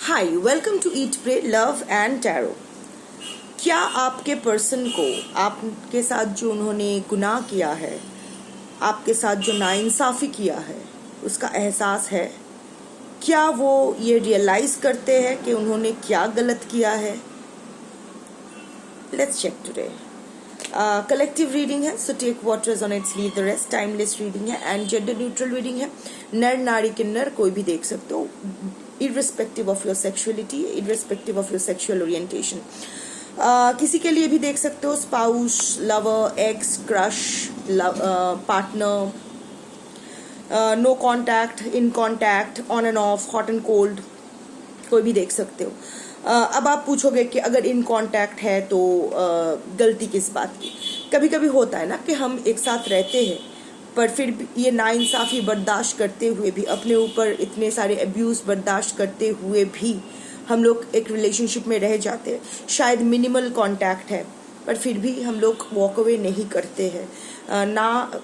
Hi, welcome to eat pray love and tarot. क्या आपके person को आपके साथ जो उन्होंने गुनाह किया है, आपके साथ जो नाइंसाफ़ी किया है, उसका एहसास है? क्या वो ये रियलाइज़ करते हैं कि उन्होंने क्या गलत किया है? Let's check today. Collective reading है, so take what resonates, leave the rest. Timeless reading है एंड जेंडर न्यूट्रल रीडिंग है। नर नारी किन्नर कोई भी देख सकते हो, irrespective of your sexuality, irrespective of your sexual orientation. किसी के लिए भी देख सकते हो, spouse, lover, ex, crush, partner, no contact, in contact, on and off, hot and cold, कोई भी देख सकते हो। अब आप पूछोगे कि अगर इन कॉन्टैक्ट है तो गलती किस बात की? कभी कभी होता है ना कि हम एक साथ रहते हैं पर फिर भी ये नाइंसाफ़ी बर्दाश्त करते हुए भी, अपने ऊपर इतने सारे अब्यूज़ बर्दाश्त करते हुए भी हम लोग एक रिलेशनशिप में रह जाते हैं। शायद मिनिमल कांटेक्ट है पर फिर भी हम लोग वॉक अवे नहीं करते हैं,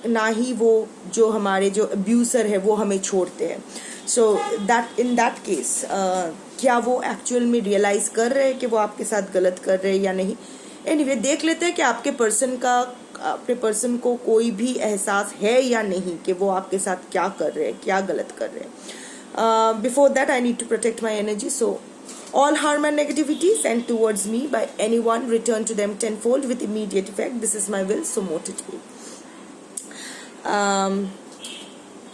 ना ही वो जो हमारे जो अब्यूसर है वो हमें छोड़ते हैं। So that in that case क्या वो एक्चुअल में रियलाइज़ कर रहे हैं कि वो आपके साथ गलत कर रहे हैं या नहीं? एनीवे, देख लेते हैं कि आपके पर्सन को कोई भी एहसास है या नहीं कि वो आपके साथ क्या कर रहे हैं, क्या गलत कर रहे हैं। Before that I need to protect my energy, so all harm and negativity sent towards me by anyone return to them tenfold with immediate effect. This is my will, so mote it be.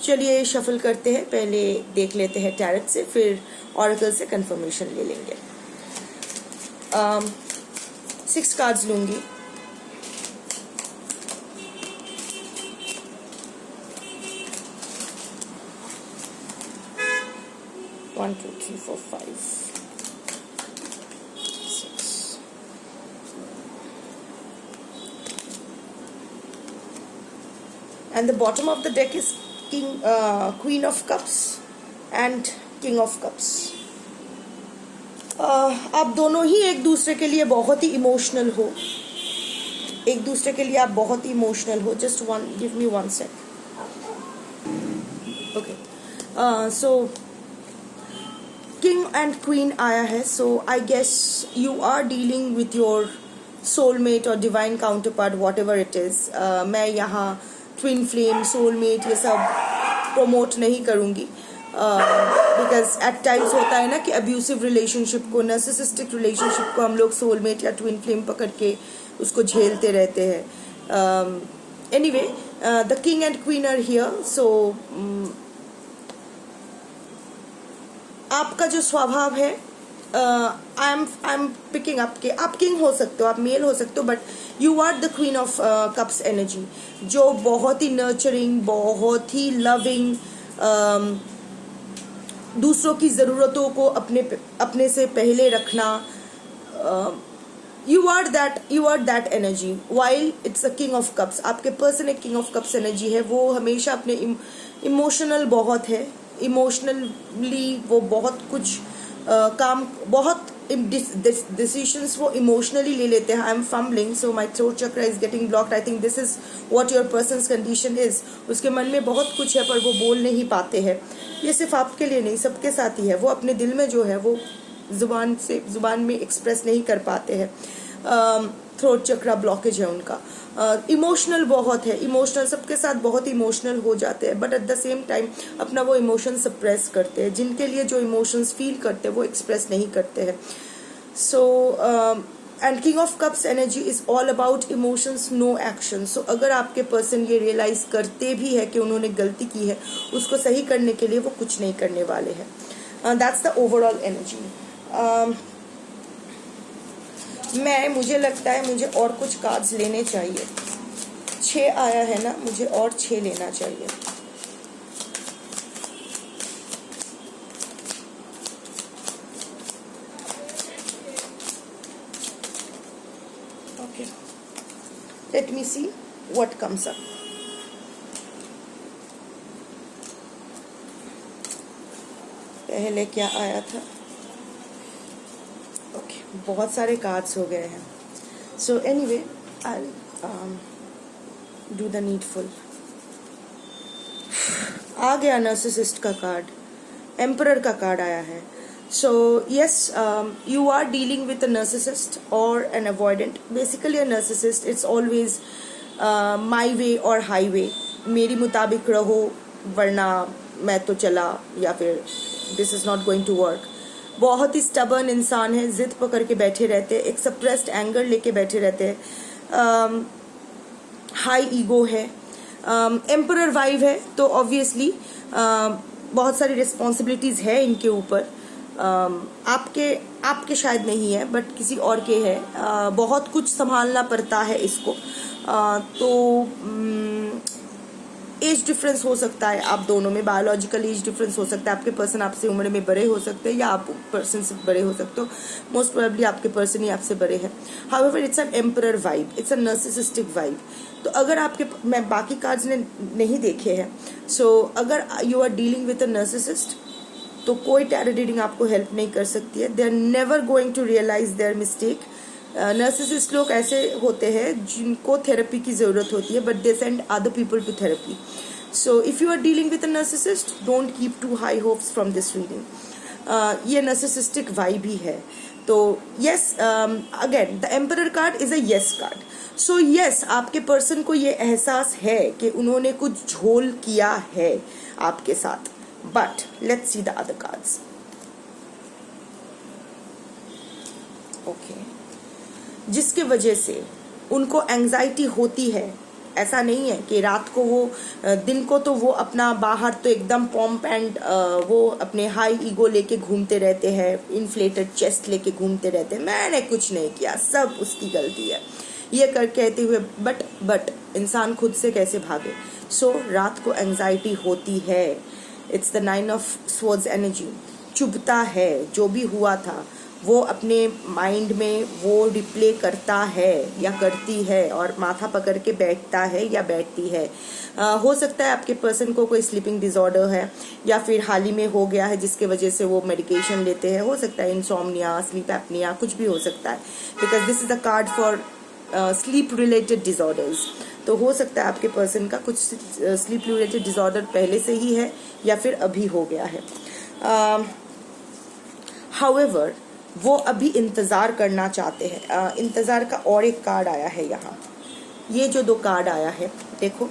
चलिए shuffle करते हैं। पहले देख लेते हैं tarot से, फिर oracle से कंफर्मेशन ले लेंगे। 6 कार्ड्स लूंगी। One, two, three, four, 5, 6. And the bottom of the deck is Queen of Cups and King of Cups. आप दोनों ही एक दूसरे के लिए बहुत ही इमोशनल हो, एक दूसरे के लिए आप बहुत ही इमोशनल हो। Just give me 1 sec. Okay, so king and queen आया है। So I guess you are dealing with your soulmate और divine counterpart, whatever it is. मैं यहाँ ट्विन फ्लेम, सोलमेट ये सब प्रमोट नहीं करूँगी, बिकॉज एट टाइम्स होता है ना कि अब्यूसिव रिलेशनशिप को, नार्सिसिस्टिक रिलेशनशिप को हम लोग सोलमेट या ट्विन फ्लेम पकड़ के उसको झेलते रहते हैं। Anyway, the king and queen are here. So आपका जो स्वभाव है, आई एम पिकिंग अप के आप किंग हो सकते हो, आप मेल हो सकते हो, but you are the queen of cups energy, जो बहुत ही नर्चरिंग, बहुत ही लविंग, दूसरों की ज़रूरतों को अपने से पहले रखना। You are that energy while it's a king of cups. आपके पर्सन एक किंग ऑफ कप्स एनर्जी है। वो हमेशा अपने इमोशनल बहुत है, इमोशनली वो बहुत कुछ काम, बहुत डिसीजंस वो इमोशनली ले लेते हैं। I am fumbling, so my throat chakra is getting blocked. I think this is what your person's condition is. उसके मन में बहुत कुछ है पर वो बोल नहीं पाते हैं। ये सिर्फ आपके लिए नहीं, सबके साथ ही है। वो अपने दिल में जो है वो जुबान में एक्सप्रेस नहीं कर पाते हैं। थ्रोट चक्रा ब्लॉकेज है उनका। इमोशनल बहुत है, इमोशनल सबके साथ बहुत इमोशनल हो जाते हैं, but at the same time अपना वो इमोशन सप्रेस करते हैं। जिनके लिए जो इमोशंस फील करते हैं वो एक्सप्रेस नहीं करते हैं। So and king of cups energy is all about emotions, no action. So अगर आपके पर्सन ये रियलाइज करते भी है कि उन्होंने गलती की है, उसको सही करने के लिए वो कुछ नहीं करने वाले हैं। That's the overall energy. मुझे लगता है मुझे और कुछ कार्ड्स लेने चाहिए। 6 आया है ना, मुझे और 6 लेना चाहिए। Okay, let me see what comes up. पहले क्या आया था? बहुत सारे कार्ड्स हो गए हैं। So anyway, I do the needful. आ गया नार्सिसिस्ट का कार्ड, एम्परर का कार्ड आया है। So yes, you are dealing with a narcissist or an avoidant. Basically a narcissist, it's always my way or highway, मेरी मुताबिक रहो वरना मैं तो चला, या फिर this is not going to work. बहुत ही स्टबर्न इंसान है, जिद पकड़ के बैठे रहते हैं, एक सप्रेस्ड एंगर लेके बैठे रहते हैं, हाई ईगो है, एम्परर वाइब है, तो ऑब्वियसली बहुत सारी रिस्पॉन्सिबिलिटीज है इनके ऊपर. आपके शायद नहीं है, बट किसी और के है. बहुत कुछ संभालना पड़ता है इसको. तो एज डिफरेंस हो सकता है आप दोनों में, बायोलॉजिकल एज डिफरेंस हो सकता है. आपके पर्सन आपसे उम्र में बड़े हो सकते हैं या आप पर्सन से बड़े हो सकते हो. मोस्ट प्रोबेबली आपके पर्सन ही आपसे बड़े हैं. However it's an emperor vibe, it's a narcissistic vibe. तो अगर आपके, मैं बाकी कार्ड्स ने नहीं देखे हैं, सो अगर you are dealing with a narcissist तो कोई टैरो रीडिंग आपको हेल्प नहीं कर सकती है. They are never going to realise their mistake. Narcissist लोग ऐसे होते हैं जिनको थेरेपी की ज़रूरत होती है, but they send other people to therapy. So if you are dealing with a narcissist, don't keep too high hopes from this reading. ये नार्सिसिस्टिक वाइब ही है. तो yes, again the emperor card is a yes card. So yes, आपके person को ये एहसास है कि उन्होंने कुछ झोल किया है आपके साथ. But let's see the other cards. Okay, जिसके वजह से उनको एंजाइटी होती है. ऐसा नहीं है कि रात को वो, दिन को तो वो अपना बाहर तो एकदम पॉम्प एंड वो अपने हाई ईगो लेके घूमते रहते हैं, इन्फ्लेटेड चेस्ट लेके घूमते रहते हैं, मैंने कुछ नहीं किया, सब उसकी गलती है, ये कर कहते हुए. बट इंसान खुद से कैसे भागे. सो रात को एंजाइटी होती है. It's the 9 of swords energy. चुभता है, जो भी हुआ था वो अपने माइंड में वो रिप्ले करता है या करती है और माथा पकड़ के बैठता है या बैठती है. हो सकता है आपके पर्सन को कोई स्लीपिंग डिसऑर्डर है या फिर हाल ही में हो गया है जिसके वजह से वो मेडिकेशन लेते हैं. हो सकता है इंसोम्निया, स्लीप एपनिया, कुछ भी हो सकता है, because this is a card for sleep related disorders. तो हो सकता है आपके पर्सन का कुछ स्लीप रिलेटेड डिसऑर्डर पहले से ही है या फिर अभी हो गया है. हाउएवर वो अभी इंतज़ार करना चाहते हैं. इंतज़ार का और एक कार्ड आया है यहाँ. ये जो 2 कार्ड आया है, देखो,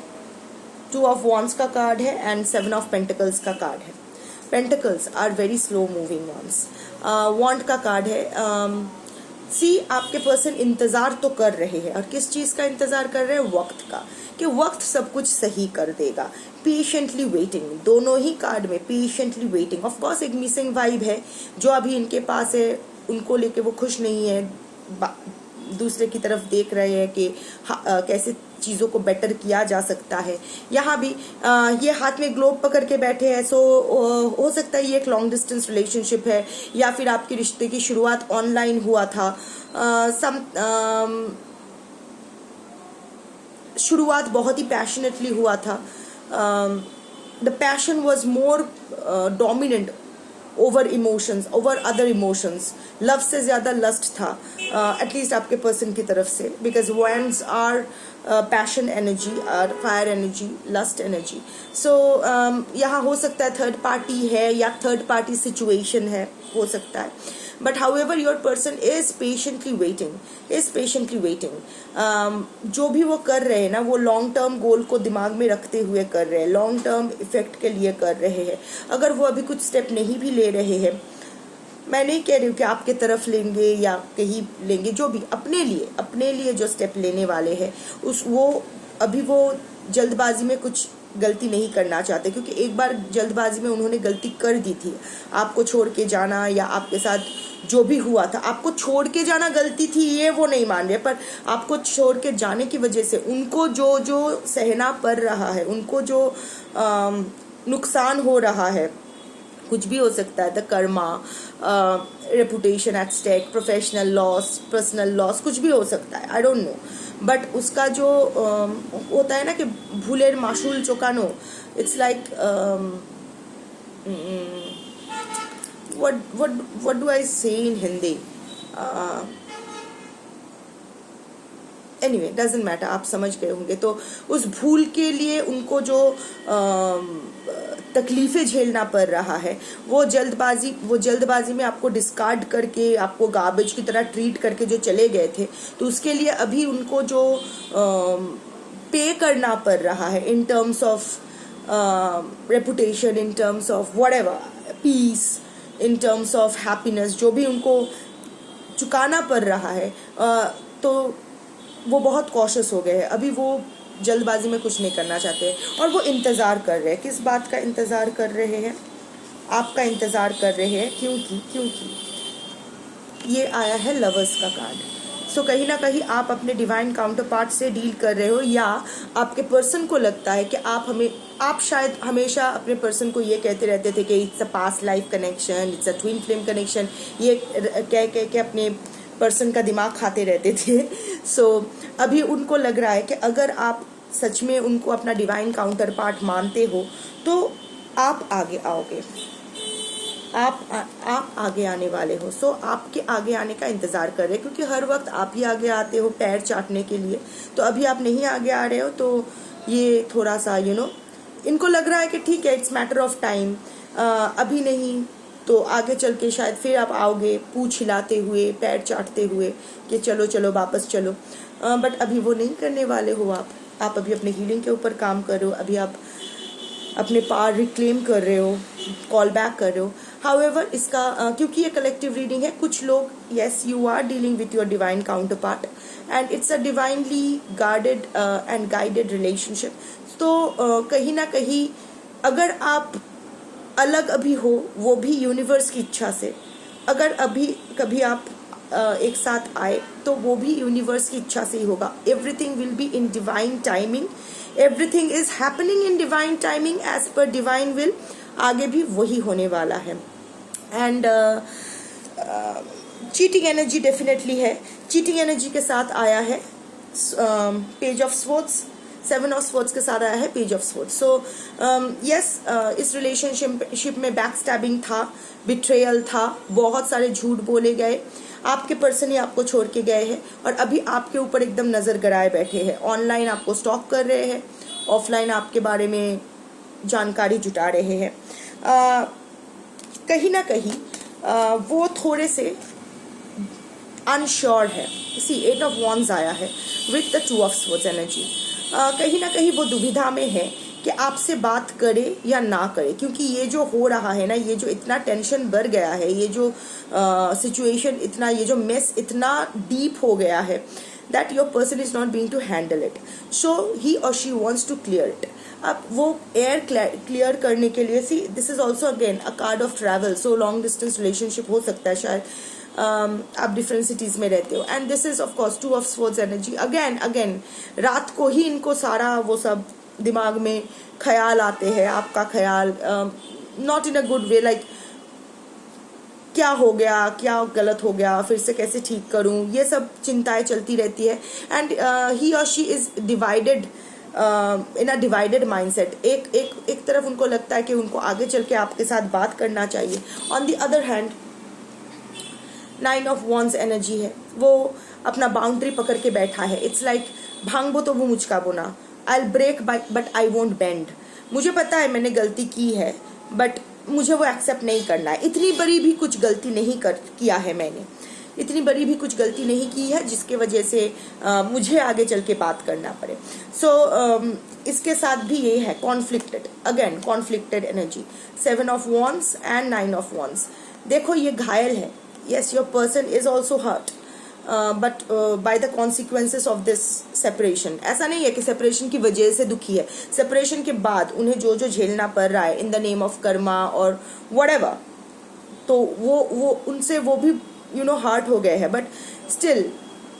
2 ऑफ वॉन्ड्स का कार्ड है एंड 7 ऑफ पेंटिकल्स का कार्ड है. Pentacles are very slow moving wands. Wand का कार्ड है. सी, आपके पर्सन इंतज़ार तो कर रहे हैं, और किस चीज़ का इंतज़ार कर रहे हैं? वक्त का, कि वक्त सब कुछ सही कर देगा. पेशेंटली वेटिंग, दोनों ही कार्ड में पेशेंटली वेटिंग. ऑफ कोर्स एक मिसिंग वाइब है जो अभी इनके पास है, उनको लेके वो खुश नहीं है, दूसरे की तरफ देख रहे हैं कि कैसे चीज़ों को बेटर किया जा सकता है. यहाँ भी ये हाथ में ग्लोब पकड़ के बैठे हैं. सो हो सकता है ये एक लॉन्ग डिस्टेंस रिलेशनशिप है या फिर आपके रिश्ते की शुरुआत ऑनलाइन हुआ था. शुरुआत बहुत ही पैशनेटली हुआ था. The passion was more dominant over emotions, over other emotions. Love से ज़्यादा लस्ट था, एटलीस्ट आपके पर्सन की तरफ से, because wands are passion energy, are fire energy, lust energy. So यहाँ हो सकता है थर्ड पार्टी है या थर्ड पार्टी सिचुएशन है, हो सकता है. But however your person is patiently waiting. जो भी वो कर रहे हैं ना, वो लॉन्ग टर्म गोल को दिमाग में रखते हुए कर रहे हैं, लॉन्ग टर्म इफेक्ट के लिए कर रहे हैं. अगर वो अभी कुछ स्टेप नहीं भी ले रहे हैं, मैं नहीं कह रही हूँ कि आपके तरफ लेंगे या कहीं लेंगे, जो भी अपने लिए जो स्टेप लेने वाले हैं, वो अभी वो जल्दबाजी में कुछ गलती नहीं करना चाहते, क्योंकि एक बार जल्दबाजी में उन्होंने गलती कर दी थी. आपको छोड़ के जाना या आपके साथ जो भी हुआ था, आपको छोड़ के जाना गलती थी ये वो नहीं मान रहे, पर आपको छोड़ के जाने की वजह से उनको जो सहना पड़ रहा है, उनको जो नुकसान हो रहा है, कुछ भी हो सकता है. The karma, reputation at stake, professional loss, personal loss, कुछ भी हो सकता है, आई डोंट नो. बट उसका जो होता है ना कि भूलेर माशूल चुकानो, it's like what do I say in Hindi? Anyway doesn't matter, आप समझ गए होंगे। तो उस भूल के लिए उनको जो तकलीफें झेलना पड़ रहा है, वो जल्दबाजी में आपको डिस्कार्ड करके, आपको गार्बेज की तरह ट्रीट करके जो चले गए थे, तो उसके लिए अभी उनको जो पे करना पड़ रहा है in terms of reputation, in terms of whatever, peace, in terms of happiness, जो भी उनको चुकाना पड़ रहा है, तो वो बहुत कॉशियस हो गए हैं। अभी वो जल्दबाजी में कुछ नहीं करना चाहते और वो इंतज़ार कर रहे हैं। किस बात का इंतज़ार कर रहे हैं? आपका इंतज़ार कर रहे हैं। क्योंकि ये आया है लवर्स का कार्ड। सो कहीं ना कहीं आप अपने डिवाइन काउंटर पार्ट से डील कर रहे हो, या आपके पर्सन को लगता है कि आप शायद हमेशा अपने पर्सन को ये कहते रहते थे कि it's a past life connection, it's a twin flame connection, ये कह के अपने पर्सन का दिमाग खाते रहते थे। सो अभी उनको लग रहा है कि अगर आप सच में उनको अपना डिवाइन काउंटर पार्ट मानते हो तो आप आगे आओगे, आप आगे आने वाले हो। सो आपके आगे आने का इंतज़ार कर रहे हैं, क्योंकि हर वक्त आप ही आगे आते हो पैर चाटने के लिए। तो अभी आप नहीं आगे आ रहे हो, तो ये थोड़ा सा इनको लग रहा है कि ठीक है, इट्स मैटर ऑफ टाइम, अभी नहीं तो आगे चल के शायद फिर आप आओगे पूँछ हिलाते हुए, पैर चाटते हुए कि चलो चलो वापस चलो। बट अभी वो नहीं करने वाले हो आप अभी अपने हीलिंग के ऊपर काम कर रहे हो, अभी आप अपने पावर रिक्लेम कर रहे हो, कॉल बैक कर रहे हो। हाउएवर इसका क्योंकि ये कलेक्टिव रीडिंग है, कुछ लोग yes you are dealing with your divine counterpart and it's a divinely guarded and guided relationship. तो कहीं ना कहीं अगर आप अलग अभी हो, वो भी यूनिवर्स की इच्छा से, अगर अभी कभी आप एक साथ आए तो वो भी यूनिवर्स की इच्छा से ही होगा। Everything will be in divine timing, everything is happening in divine timing as per divine will. आगे भी वही होने वाला है। एंड चीटिंग एनर्जी डेफिनेटली है। चीटिंग एनर्जी के साथ आया है page of swords, 7 of swords के साथ आया है page of swords. So yes, इस रिलेशनशिप में बैक स्टैबिंग था, बिट्रेयल था, बहुत सारे झूठ बोले गए, आपके पर्सन ही आपको छोड़ के गए हैं और अभी आपके ऊपर एकदम नज़र गड़ाए बैठे हैं। ऑनलाइन आपको स्टॉक कर रहे हैं, ऑफलाइन आपके बारे में जानकारी जुटा रहे हैं। कहीं ना कहीं वो थोड़े से अनश्योर है। सी 8 ऑफ वॉन्ड्स आया है with the 2 of swords energy. कहीं ना कहीं वो दुविधा में है कि आपसे बात करे या ना करे, क्योंकि ये जो हो रहा है ना, ये जो इतना टेंशन बढ़ गया है, ये जो सिचुएशन इतना, ये जो मेस इतना डीप हो गया है that your person is not being to handle it, so he or she wants to clear it. अब वो एयर क्लियर करने के लिए, see this is also again a card of travel, so long distance relationship हो सकता है, शायद आप डिफरेंट सिटीज में रहते हो। And this is of course 2 of swords energy. Again रात को ही इनको सारा वो सब दिमाग में ख्याल आते हैं, आपका ख्याल, not in a good way, like क्या हो गया, क्या गलत हो गया, फिर से कैसे ठीक करूं, ये सब चिंताएं चलती रहती है। एंड ही और she is divided in a divided mindset. एक तरफ उनको लगता है कि उनको आगे चल के आपके साथ बात करना चाहिए, on the other hand 9 of wands energy है, वो अपना बाउंड्री पकड़ के बैठा है। इट्स लाइक भांगबो तो वो मुझका बोना, I will break but I won't bend. मुझे पता है मैंने गलती की है, बट मुझे वो एक्सेप्ट नहीं करना है। इतनी बड़ी भी कुछ गलती नहीं किया है मैंने, इतनी बड़ी भी कुछ गलती नहीं की है जिसके वजह से मुझे आगे चल के बात करना पड़े। सो इसके साथ भी ये है conflicted, again conflicted energy, 7 of wands and 9 of wands. देखो ये घायल है, yes your person is also hurt but by the consequences of this separation. ऐसा नहीं है कि सेपरेशन की वजह से दुखी है, सेपरेशन के बाद उन्हें जो जो झेलना पड़ रहा है in the name of Karma और व्हाटएवर, तो वो उनसे वो भी हर्ट हो गए हैं, बट स्टिल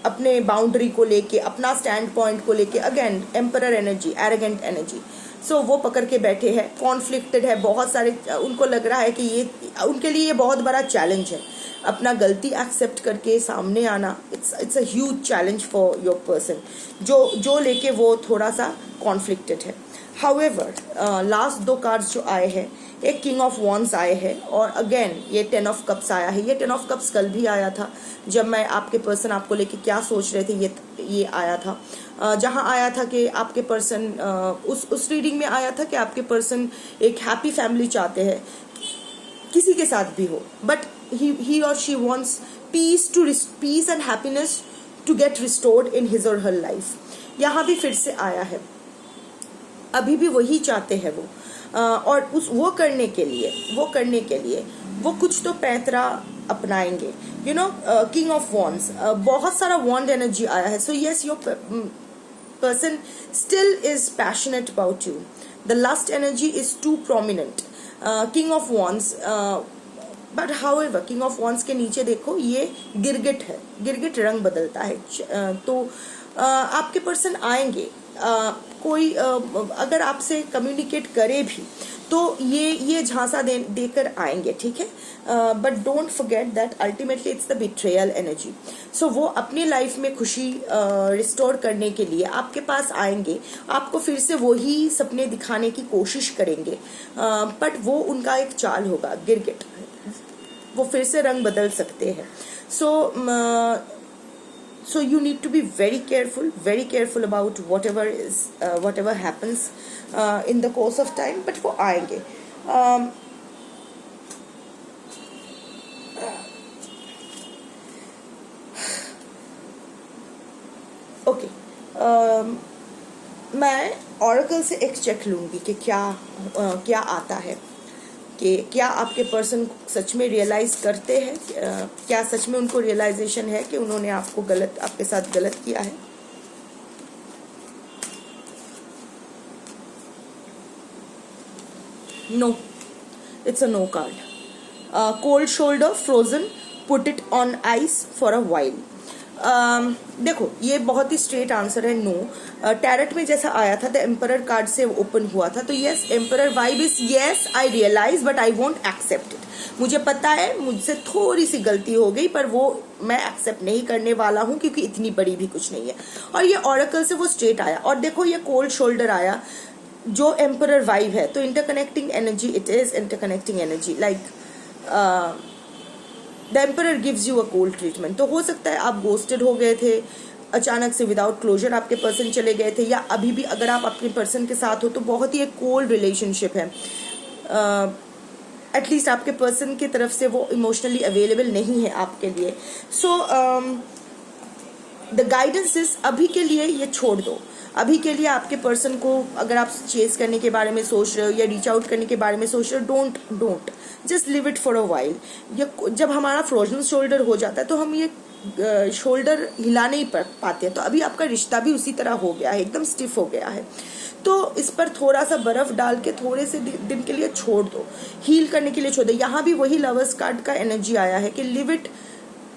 अपने बाउंड्री को लेके, अपना स्टैंड पॉइंट को लेके, again emperor energy, arrogant energy. So वो पकड़ के बैठे हैं, कॉन्फ्लिक्टेड है, बहुत सारे, उनको लग रहा है कि ये उनके लिए ये बहुत बड़ा चैलेंज है, अपना गलती एक्सेप्ट करके सामने आना। It's a huge challenge for your person, जो लेके वो थोड़ा सा कॉन्फ्लिक्टेड है। हाउएवर लास्ट 2 कार्ड्स जो आए हैं, एक किंग ऑफ वॉन्ड्स आए हैं और अगेन ये 10 ऑफ कप्स आया है। ये 10 ऑफ कप्स कल भी आया था, जब मैं आपके पर्सन आपको लेके क्या सोच रहे थे ये आया था, जहाँ आया था कि आपके पर्सन, उस रीडिंग में आया था कि आपके पर्सन एक हैप्पी फैमिली चाहते हैं, किसी के साथ भी हो, but he or she wants peace and happiness to get restored in his or her life. यहाँ भी फिर से आया है, अभी भी वही चाहते हैं वो, और वो करने के लिए वो कुछ तो पैतरा अपनाएंगे, you know. King of wands, बहुत सारा वॉन्ड एनर्जी आया है. So yes, your person still is passionate about you. The lust energy is too prominent. King of Wands, but however king of wands के नीचे देखो ये गिरगिट है, गिरगिट रंग बदलता है. तो आपके पर्सन आएंगे, कोई अगर आपसे कम्युनिकेट करे भी तो ये झांसा देकर आएंगे, ठीक है. But don't forget that ultimately it's the betrayal energy. So वो अपनी लाइफ में खुशी रिस्टोर करने के लिए आपके पास आएंगे, आपको फिर से वही सपने दिखाने की कोशिश करेंगे, बट वो उनका एक चाल होगा, गिरगिट, वो फिर से रंग बदल सकते हैं. So you need to be very careful about whatever happens in the course of time. But वो आएंगे. Okay. मैं ऑरेकल से एक चेक लूंगी कि क्या आता है, कि क्या आपके पर्सन सच में रियलाइज करते हैं, क्या सच में उनको रियलाइजेशन है कि उन्होंने आपके साथ गलत किया है. No, it's a no card. Cold shoulder, frozen, put it on ice for a while. देखो ये बहुत ही स्ट्रेट आंसर है, नो. टैरट में जैसा आया था द एम्परर कार्ड से ओपन हुआ था, तो yes, emperor vibe is yes, I realise but I won't accept it. मुझे पता है मुझसे थोड़ी सी गलती हो गई, पर वो मैं एक्सेप्ट नहीं करने वाला हूँ क्योंकि इतनी बड़ी भी कुछ नहीं है. और ये ऑरेकल से वो स्ट्रेट आया. और देखो ये कोल्ड शोल्डर आया जो एम्परर वाइब है, तो interconnecting energy, it is interconnecting energy. Like the emperor gives you a cold treatment. तो हो सकता है आप गोस्टेड हो गए थे, अचानक से विदाउट क्लोजर आपके पर्सन चले गए थे, या अभी भी अगर आप अपने पर्सन के साथ हो तो बहुत ही एक कोल्ड रिलेशनशिप है. एटलीस्ट आपके पर्सन की तरफ से वो इमोशनली अवेलेबल नहीं है आपके लिए. सो द गाइडेंस इज अभी के लिए ये छोड़ दो. अभी के लिए आपके पर्सन को अगर आप चेस करने के बारे में सोच रहे हो या रीच आउट करने के बारे में सोच रहे हो, don't just live it for a while. जब हमारा फ्रोजन शोल्डर हो जाता है तो हम ये शोल्डर हिला नहीं पाते, तो अभी आपका रिश्ता भी उसी तरह हो गया है, एकदम स्टिफ हो गया है. तो इस पर थोड़ा सा बर्फ डाल के थोड़े से दिन के लिए छोड़ दो, हील करने के लिए छोड़ दो. यहाँ भी वही लवर्स कार्ड का एनर्जी आया है कि live it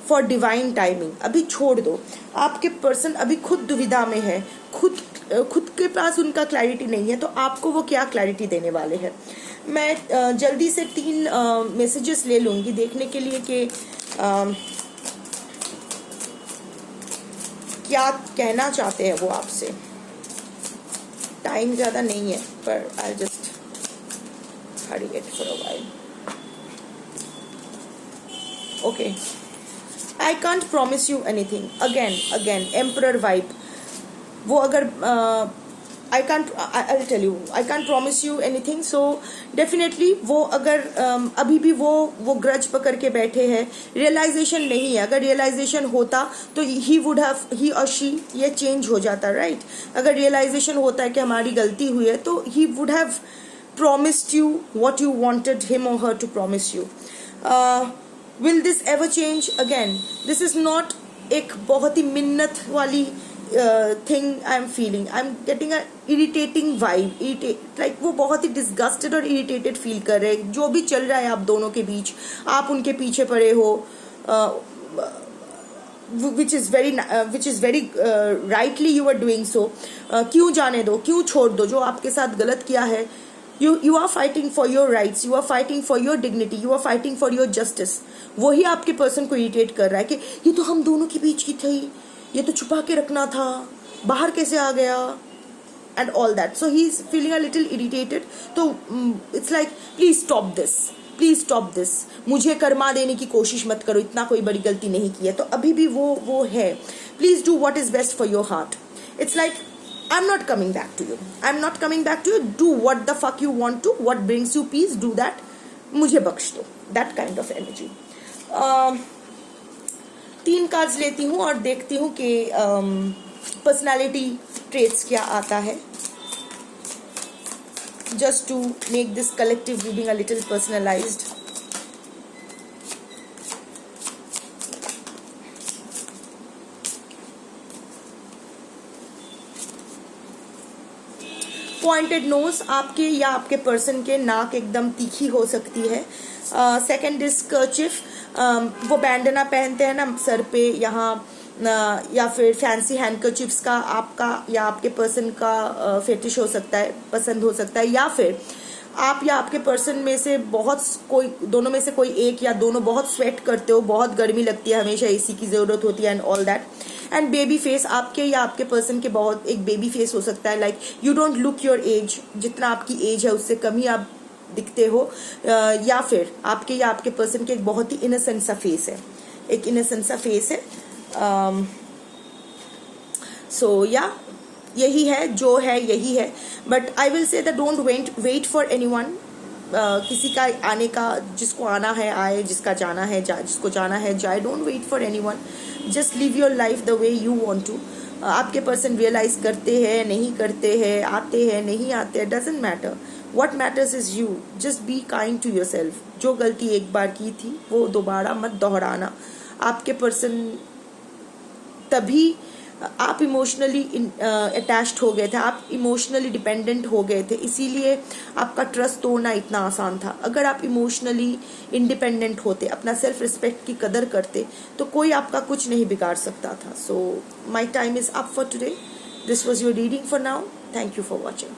for divine timing. अभी छोड़ दो. आपके पर्सन अभी खुद दुविधा में है, खुद के पास उनका क्लैरिटी नहीं है, तो आपको वो क्या क्लैरिटी देने वाले हैं. मैं जल्दी से 3 मैसेजेस ले लूंगी देखने के लिए कि क्या कहना चाहते हैं वो आपसे. टाइम ज़्यादा नहीं है, पर I just Hari it for a while. Okay, I can't promise you anything. Again, Emperor vibe. वो अगर I'll tell you, I can't promise you anything. So definitely वो अगर अभी भी वो ग्रज पकड़ के बैठे हैं, रियलाइजेशन नहीं है. अगर रियलाइजेशन होता तो he or she ये चेंज हो जाता, राइट. अगर रियलाइजेशन होता है कि हमारी गलती हुई है तो he would have promised you what you wanted him or her to promise you. Will this ever change? Again, this is not एक बहुत ही मिन्नत वाली thing I'm feeling. I'm getting a irritating vibe. Like वो बहुत ही disgusted और irritated feel कर रहे हैं. जो भी चल रहा है आप दोनों के बीच, आप उनके पीछे पड़े हो, which is very rightly you are doing so. क्यों जाने दो, क्यों छोड़ दो. जो आपके साथ गलत किया है, you are fighting for your rights, you are fighting for your dignity, you are fighting for your justice. वही आपके पर्सन को इरिटेट कर रहा है कि ये तो हम दोनों के बीच की थी, ये तो छुपा के रखना था, बाहर कैसे आ गया, and all that. So he is feeling a little irritated. तो it's like please stop this. Please stop this, मुझे कर्मा देने की कोशिश मत करो, इतना कोई बड़ी गलती नहीं की है। तो अभी भी वो है। Please do what is best for your heart. It's like I'm not coming back to you. I'm not coming back to you. Do what the fuck you want to. What brings you peace, do that. मुझे बख्श दो. That kind of energy. 3 cards लेती हूँ और देखती हूँ कि personality traits क्या आता है. Just to make this collective reading a little personalized. Pointed nose, आपके या आपके पर्सन के नाक एकदम तीखी हो सकती है. सेकंड इज कर्चिफ, वो बैंडना पहनते हैं ना सर पे यहाँ, या फिर फैंसी हैंडकरचिप्स का आपका या आपके पर्सन का फेटिश हो सकता है, पसंद हो सकता है. या फिर आप या आपके पर्सन में से दोनों में से कोई एक या दोनों बहुत स्वेट करते हो, बहुत गर्मी लगती है, हमेशा एसी की जरूरत होती है and all that. And baby face, आपके या आपके पर्सन के बहुत एक बेबी फेस हो सकता है. Like you don't look your age, जितना आपकी एज है उससे कम ही आप दिखते हो. या फिर आपके या आपके पर्सन के एक बहुत ही इनोसेंट सा फेस है, एक इनोसेंट सा फेस है. सो या यही है जो है, यही है. But I will say that don't wait for anyone. किसी का आने का, जिसको आना है आए, जिसका जाना है जिसको जाना है जाए. Don't wait for anyone, just live your life the way you want to. आपके पर्सन रियलाइज करते हैं नहीं करते हैं, आते हैं नहीं आते, doesn't matter. What matters is you. Just be kind to yourself. जो गलती एक बार की थी वो दोबारा मत दोहराना. आपके पर्सन तभी आप इमोशनली अटैच्ड हो गए थे, आप इमोशनली डिपेंडेंट हो गए थे, इसीलिए आपका ट्रस्ट तोड़ना इतना आसान था. अगर आप इमोशनली इंडिपेंडेंट होते, अपना सेल्फ रिस्पेक्ट की कदर करते, तो कोई आपका कुछ नहीं बिगाड़ सकता था. So my time is up for today. This was your reading for now. Thank you for watching.